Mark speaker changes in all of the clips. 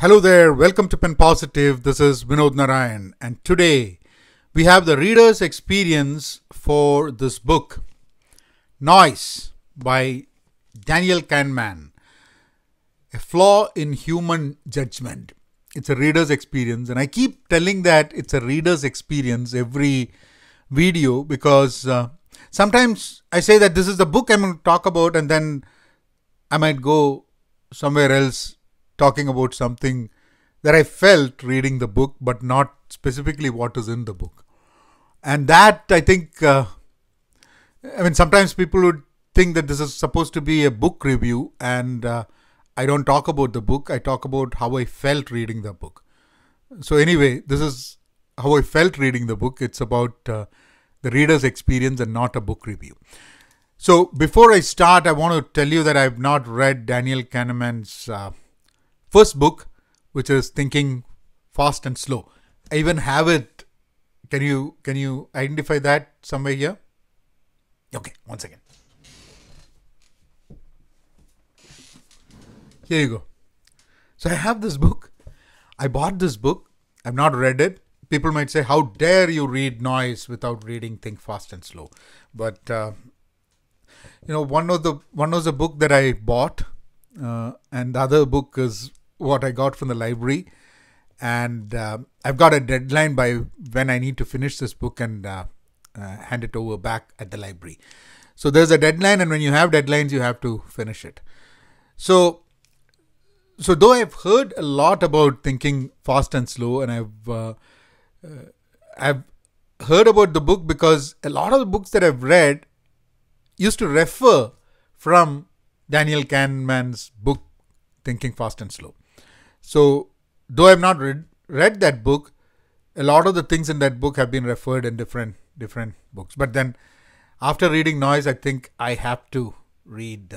Speaker 1: Hello there, welcome to Penpositive. This is Vinod Narayan, and today we have the reader's experience for this book, Noise by Danielle Kahneman, A Flaw in Human Judgment. It's a reader's experience, and I keep telling that it's a reader's experience every video because sometimes I say that this is the book I'm going to talk about, and then I might go somewhere else talking about something that I felt reading the book, but not specifically what is in the book. And that, I think, sometimes people would think that this is supposed to be a book review, and I don't talk about the book. I talk about how I felt reading the book. So anyway, this is how I felt reading the book. It's about the reader's experience and not a book review. So before I start, I want to tell you that I've not read Danielle Kahneman's first book, which is Thinking Fast and Slow. I even have it. Can you identify that somewhere here? Okay, one second. Here you go. So I have this book. I bought this book. I've not read it. People might say, how dare you read Noise without reading Think Fast and Slow? But one was the book that I bought, and the other book is what I got from the library. And I've got a deadline by when I need to finish this book and hand it over back at the library. So there's a deadline, and when you have deadlines, you have to finish it. So though I've heard a lot about Thinking Fast and Slow, and I've heard about the book because a lot of the books that I've read used to refer from Danielle Kahneman's book, Thinking Fast and Slow. So though I've not read that book, a lot of the things in that book have been referred in different books. But then after reading Noise, I think I have to read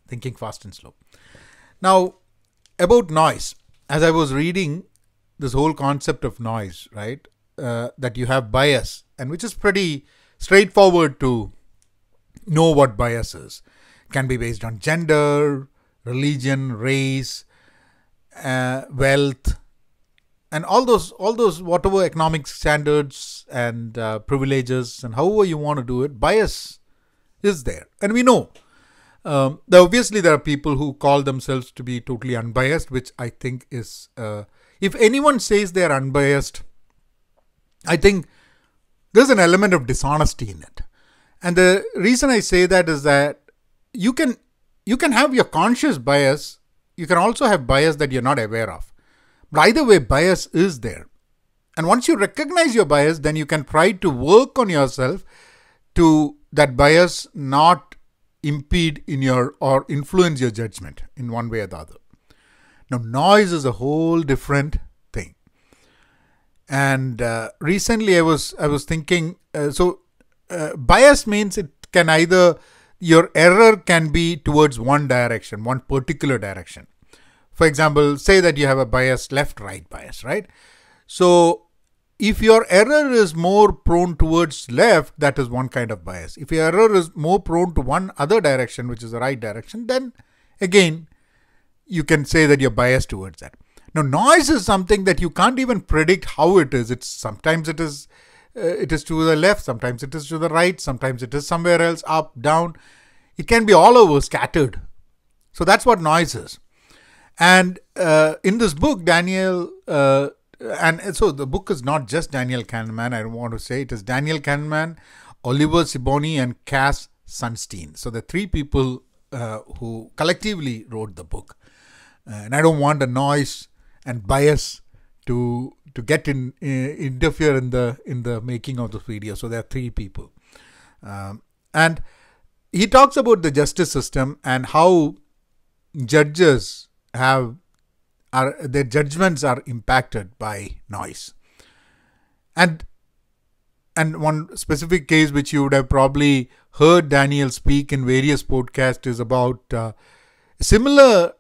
Speaker 1: Thinking Fast and Slow. Now, about noise, as I was reading this whole concept of noise, right, that you have bias, and which is pretty straightforward to know what bias is. Can be based on gender, religion, race, wealth, and all those whatever economic standards and privileges, and however you want to do it, bias is there. And we know obviously there are people who call themselves to be totally unbiased, which I think is if anyone says they are unbiased, I think there's an element of dishonesty in it. And the reason I say that is that you can have your conscious bias. You can also have bias that you're not aware of. But either way, bias is there. And once you recognize your bias, then you can try to work on yourself to that bias not impede in your or influence your judgment in one way or the other. Now, noise is a whole different thing. And recently I was thinking, bias means it can either, your error can be towards one direction, one particular direction. For example, say that you have a bias, left-right bias, right? So if your error is more prone towards left, that is one kind of bias. If your error is more prone to one other direction, which is the right direction, then again, you can say that you're biased towards that. Now, noise is something that you can't even predict how it is. Sometimes it is to the left, sometimes it is to the right, sometimes it is somewhere else, up, down. It can be all over, scattered. So that's what noise is. And in this book, Danielle, and so the book is not just Danielle Kahneman, I don't want to say. It is Danielle Kahneman, Oliver Sibony, and Cass Sunstein. So the three people who collectively wrote the book. And I don't want the noise and bias to interfere in the making of the video. So there are three people, and he talks about the justice system and how judges their judgments are impacted by noise. And one specific case which you would have probably heard Danielle speak in various podcasts is about a similar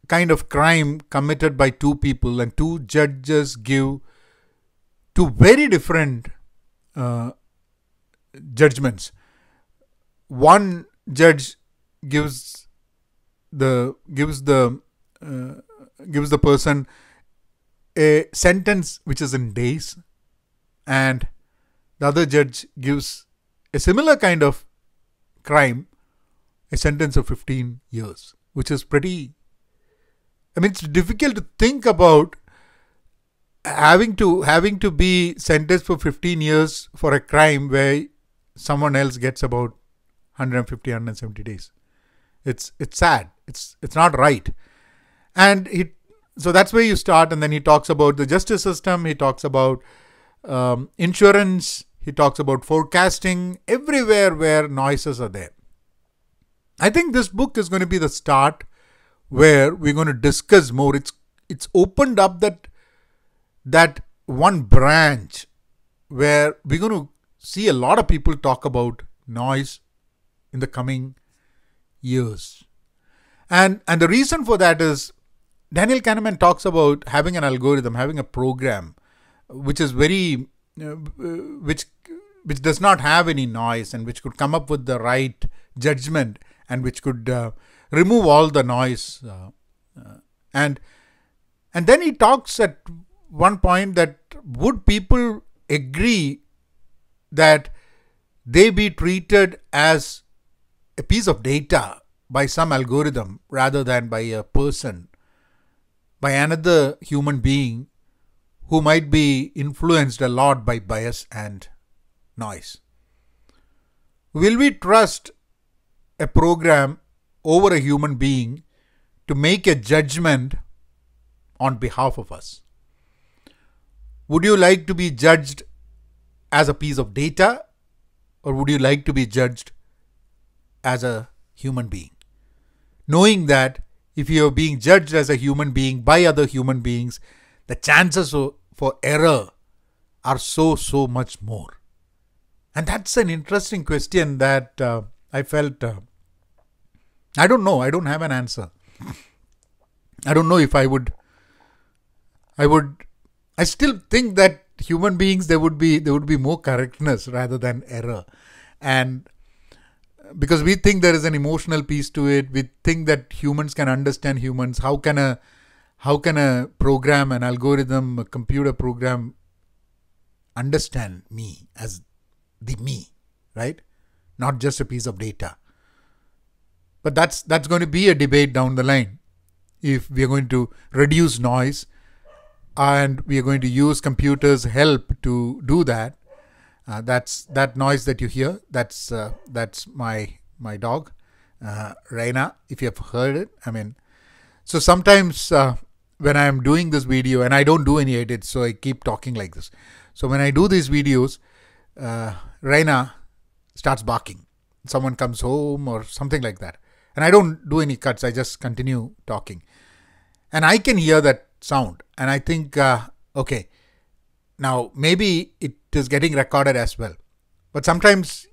Speaker 1: kind of crime committed by two people, and two judges give two very different judgments. One judge gives the gives the person a sentence which is in days, and the other judge gives a similar kind of crime a sentence of 15 years, which is pretty. I mean, it's difficult to think about having to be sentenced for 15 years for a crime where someone else gets about 150, 170 days. It's sad. It's not right. And so that's where you start. And then he talks about the justice system. He talks about insurance. He talks about forecasting, everywhere where noises are there. I think this book is going to be the start where we're going to discuss more. It's opened up that one branch where we're going to see a lot of people talk about noise in the coming years. And the reason for that is Daniel Kahneman talks about having an algorithm, having a program, which is very, which does not have any noise and which could come up with the right judgment and which could remove all the noise. And then he talks at one point that would people agree that they be treated as a piece of data by some algorithm rather than by a person, by another human being who might be influenced a lot by bias and noise? Will we trust a program over a human being to make a judgment on behalf of us? Would you like to be judged as a piece of data, or would you like to be judged as a human being? Knowing that if you are being judged as a human being by other human beings, the chances for error are so much more. And that's an interesting question that I felt, I don't know, I don't have an answer. I don't know if I still think that human beings, there would be more correctness rather than error. And because we think there is an emotional piece to it, we think that humans can understand humans. How can a program, an algorithm, a computer program understand me as the me, right? Not just a piece of data. But that's going to be a debate down the line. If we are going to reduce noise and we are going to use computers' help to do that, that noise that you hear, that's my dog, Raina, if you have heard it. I mean, so sometimes when I am doing this video, and I don't do any edits, so I keep talking like this. So when I do these videos, Raina starts barking. Someone comes home or something like that. And I don't do any cuts. I just continue talking. And I can hear that sound. And I think, okay, now maybe it is getting recorded as well. But sometimes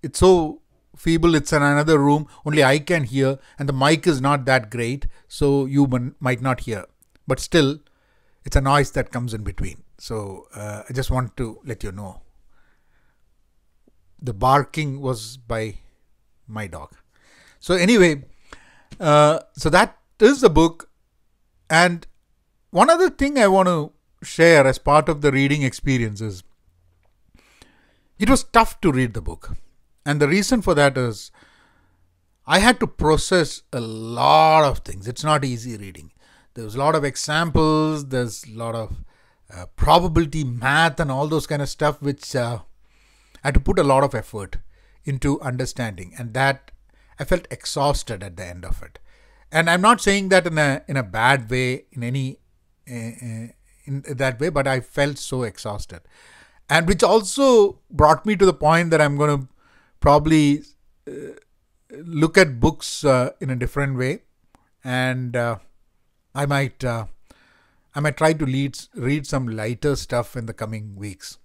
Speaker 1: it's so feeble, it's in another room, only I can hear, and the mic is not that great, so you might not hear. But still, it's a noise that comes in between. So I just want to let you know. The barking was by my dog. So anyway, so that is the book. And one other thing I want to share as part of the reading experience is, it was tough to read the book. And the reason for that is I had to process a lot of things. It's not easy reading. There's a lot of examples. There's a lot of probability math and all those kind of stuff, which I had to put a lot of effort into understanding. And that I felt exhausted at the end of it. And I'm not saying that in a bad way, in any in that way, but I felt so exhausted. And which also brought me to the point that I'm going to probably look at books in a different way, and I might try to read some lighter stuff in the coming weeks.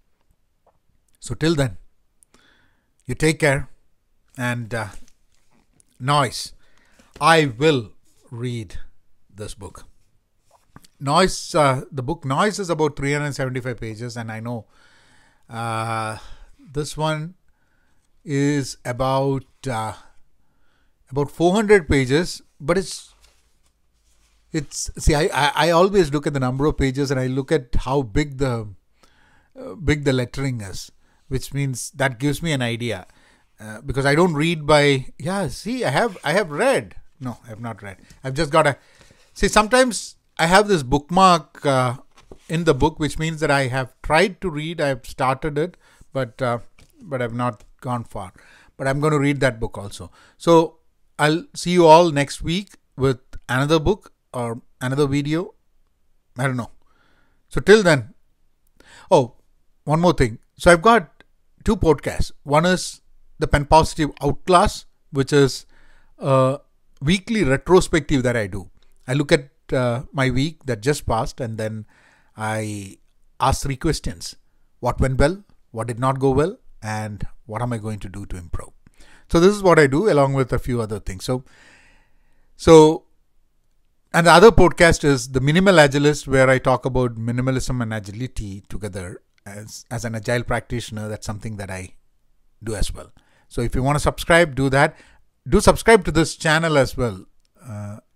Speaker 1: So till then, you take care, and noise. I will read this book. Noise. The book Noise is about 375 pages, and I know this one is about 400 pages, but it's It's see, I always look at the number of pages and I look at how big the lettering is, which means that gives me an idea. Because I don't read by see, I have read. No, I have not read. I've just got a see. Sometimes I have this bookmark in the book, which means that I have tried to read. I've started it, but I've not gone far. But I'm going to read that book also. So I'll see you all next week with another book or another video. I don't know. So till then. Oh, one more thing. So I've got 2 podcasts. One is the Penpositive Outclass, which is a weekly retrospective that I do. I look at my week that just passed and then I ask 3 questions. What went well? What did not go well? And what am I going to do to improve? So this is what I do along with a few other things. So and the other podcast is The Minimal Agilist, where I talk about minimalism and agility together as an agile practitioner. That's something that I do as well. So if you want to subscribe, do that. Do subscribe to this channel as well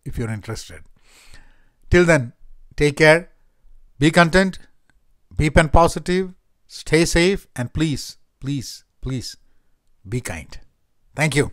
Speaker 1: if you're interested. Till then, take care, be content, be pen positive, stay safe, and please, please, please be kind. Thank you.